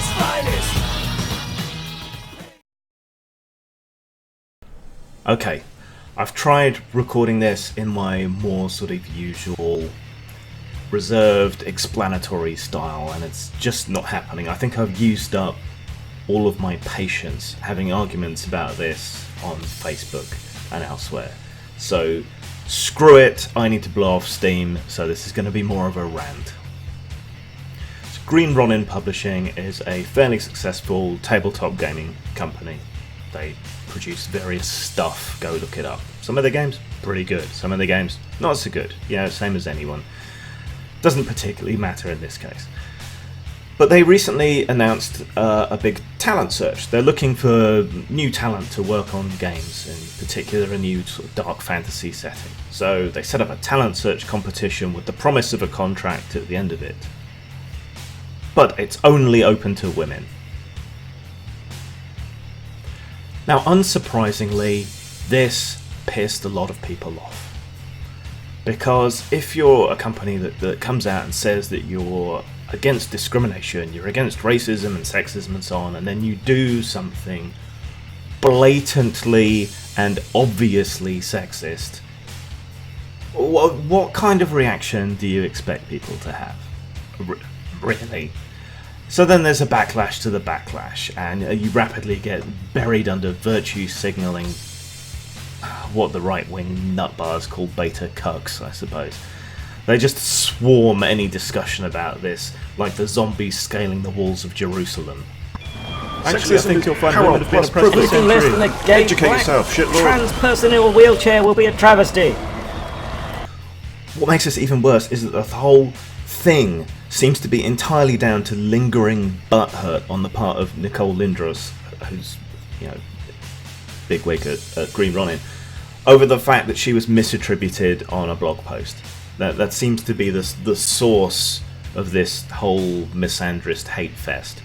internet's finest. Okay, I've tried recording this in my more sort of usual reserved explanatory style, and it's just not happening. I think I've used up all of my patience having arguments about this on Facebook and elsewhere. So screw it, I need to blow off steam, so this is going to be more of a rant. So Green Ronin Publishing is a fairly successful tabletop gaming company. They produce various stuff, go look it up. Some of the games, pretty good. Some of the games, not so good. Same as anyone. Doesn't particularly matter in this case. But they recently announced a big talent search. They're looking for new talent to work on games, in particular a new sort of dark fantasy setting. So they set up a talent search competition with the promise of a contract at the end of it. But it's only open to women. Now, unsurprisingly, this pissed a lot of people off. Because if you're a company that comes out and says that you're against discrimination, you're against racism and sexism and so on, and then you do something blatantly and obviously sexist, what kind of reaction do you expect people to have? Really? So then there's a backlash to the backlash, and you rapidly get buried under virtue signalling, what the right-wing nutbars call beta cucks, I suppose. They just swarm any discussion about this, like the zombies scaling the walls of Jerusalem. Actually, I think you'll find women have been oppressed for Anything less than a gay, Educate black, yourself, shitlord. trans person in a wheelchair will be a travesty. What makes this even worse is that the whole thing seems to be entirely down to lingering butthurt on the part of Nicole Lindros, who's, bigwig at Green Ronin, over the fact that she was misattributed on a blog post. That seems to be the source of this whole misandrist hate fest.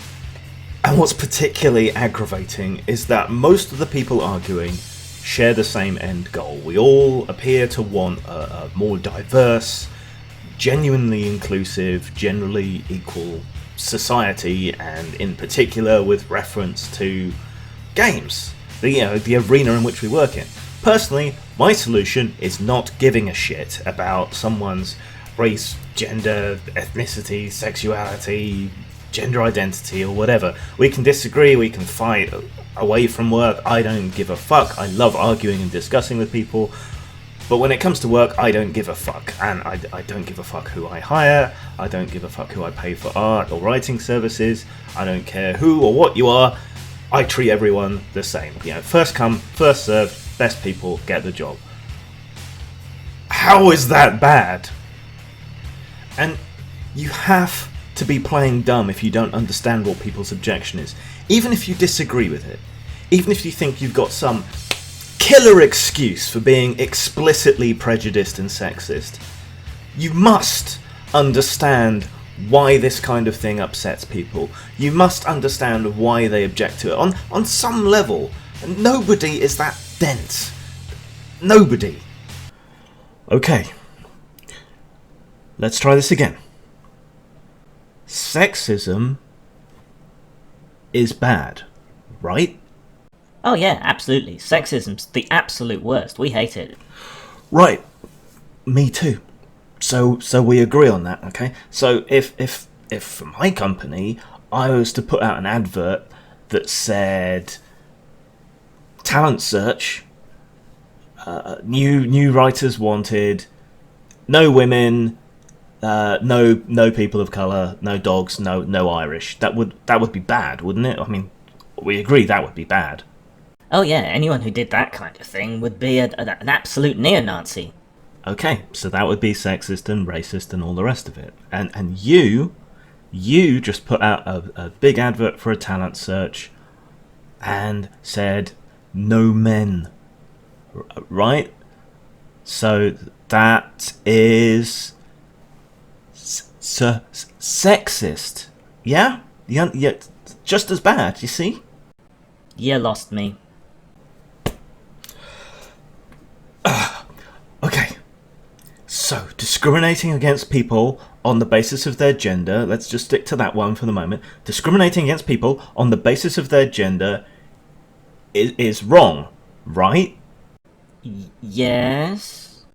And what's particularly aggravating is that most of the people arguing share the same end goal. We all appear to want a more diverse, genuinely inclusive, generally equal society, and in particular with reference to games, the arena in which we work in. Personally, my solution is not giving a shit about someone's race, gender, ethnicity, sexuality, gender identity, or whatever. We can disagree, we can fight away from work, I don't give a fuck. I love arguing and discussing with people, but when it comes to work, I don't give a fuck. And I don't give a fuck who I hire, I don't give a fuck who I pay for art or writing services, I don't care who or what you are, I treat everyone the same. First come, first served, best people get the job. How is that bad? And you have to be playing dumb if you don't understand what people's objection is. Even if you disagree with it. Even if you think you've got some killer excuse for being explicitly prejudiced and sexist. You must understand why this kind of thing upsets people. You must understand why they object to it. On some level, nobody is that dense. Nobody. Okay. Let's try this again. Sexism is bad, right? Oh yeah, absolutely. Sexism's the absolute worst. We hate it. Right. Me too. So we agree on that, okay? So if for my company I was to put out an advert that said talent search, new writers wanted, no women, no people of colour, no dogs, no Irish, that would be bad, wouldn't it? I mean, we agree that would be bad. Oh yeah, anyone who did that kind of thing would be an absolute neo-Nazi. Okay, so that would be sexist and racist and all the rest of it. And you just put out a big advert for a talent search and said no men, right? So that is sexist, yeah? Yeah, just as bad, you see? You lost me. Okay. So, discriminating against people on the basis of their gender, let's just stick to that one for the moment, discriminating against people on the basis of their gender is wrong, right? Yes.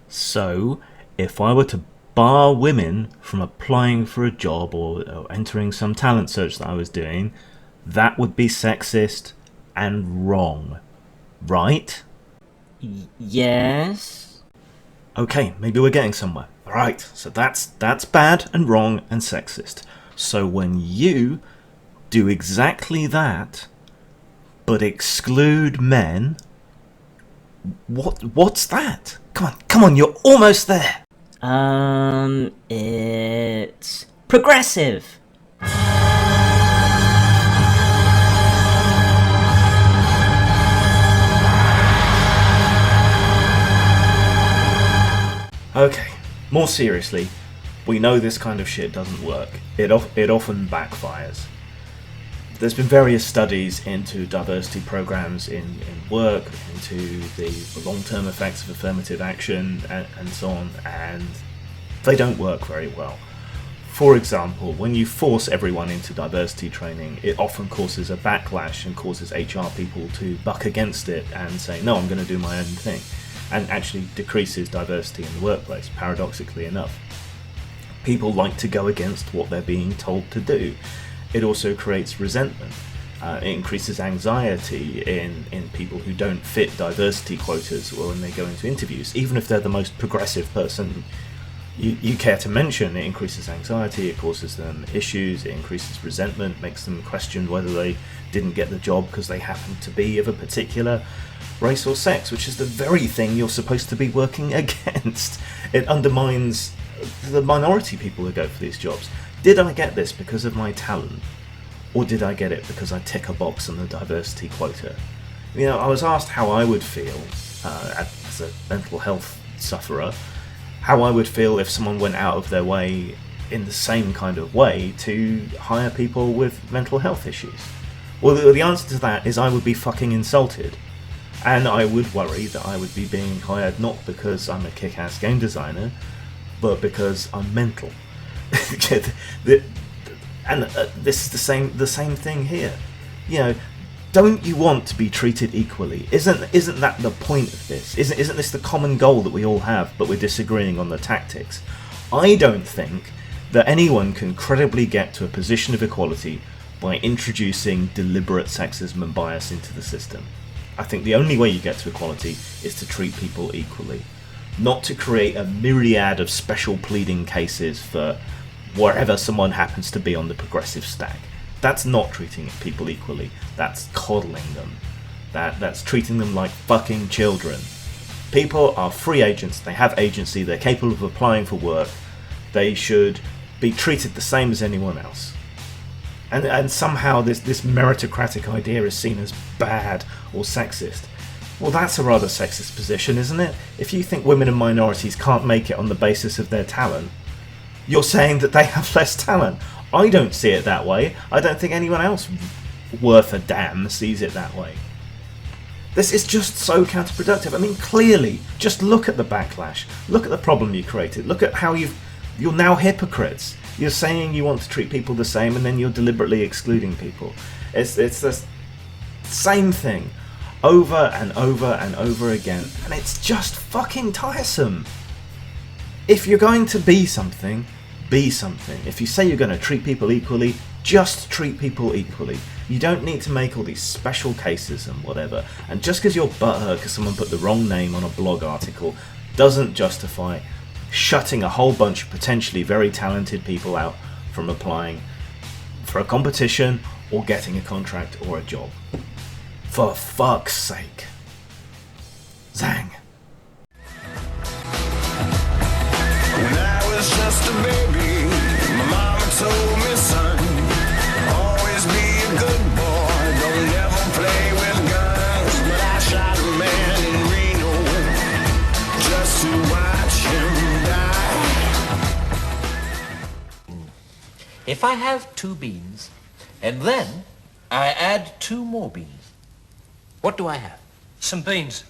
So, if I were to bar women from applying for a job or entering some talent search that I was doing, that would be sexist and wrong, right? Yes. Okay, maybe we're getting somewhere. Right, so that's bad and wrong and sexist. So when you do exactly that, but exclude men, what's that? Come on, you're almost there. It's progressive. Okay, more seriously, we know this kind of shit doesn't work. It often backfires. There's been various studies into diversity programs in work, into the long-term effects of affirmative action, and so on, and they don't work very well. For example, when you force everyone into diversity training, it often causes a backlash and causes HR people to buck against it and say, no, I'm going to do my own thing, and actually decreases diversity in the workplace, paradoxically enough. People like to go against what they're being told to do. It also creates resentment. It increases anxiety in people who don't fit diversity quotas or when they go into interviews. Even if they're the most progressive person you care to mention, it increases anxiety, it causes them issues, it increases resentment, makes them question whether they didn't get the job because they happen to be of a particular race or sex, which is the very thing you're supposed to be working against. It undermines the minority people who go for these jobs. Did I get this because of my talent? Or did I get it because I tick a box on the diversity quota? You know, I was asked how I would feel as a mental health sufferer, how I would feel if someone went out of their way in the same kind of way to hire people with mental health issues. Well, the answer to that is I would be fucking insulted. And I would worry that I would be being hired not because I'm a kick-ass game designer, but because I'm mental. And this is the same thing here. You know, don't you want to be treated equally? Isn't that the point of this? Isn't this the common goal that we all have, but we're disagreeing on the tactics? I don't think that anyone can credibly get to a position of equality by introducing deliberate sexism and bias into the system. I think the only way you get to equality is to treat people equally, not to create a myriad of special pleading cases for wherever someone happens to be on the progressive stack. That's not treating people equally. That's coddling them. That's treating them like fucking children. People are free agents. They have agency. They're capable of applying for work. They should be treated the same as anyone else. And somehow this meritocratic idea is seen as bad or sexist. Well, that's a rather sexist position, isn't it? If you think women and minorities can't make it on the basis of their talent, you're saying that they have less talent. I don't see it that way. I don't think anyone else worth a damn sees it that way. This is just so counterproductive. I mean, clearly, just look at the backlash. Look at the problem you created. Look at how you're now hypocrites. You're saying you want to treat people the same, and then you're deliberately excluding people. It's the same thing over and over and over again, and it's just fucking tiresome. If you're going to be something, be something. If you say you're going to treat people equally, just treat people equally. You don't need to make all these special cases and whatever. And just because you're butthurt because someone put the wrong name on a blog article doesn't justify shutting a whole bunch of potentially very talented people out from applying for a competition or getting a contract or a job. For fuck's sake. Zang. When I was just a baby, my mama told me, son, always be a good boy, don't ever play with guns. But I shot a man in Reno just to watch him die. If I have 2 beans, and then I add 2 more beans, what do I have? Some beans.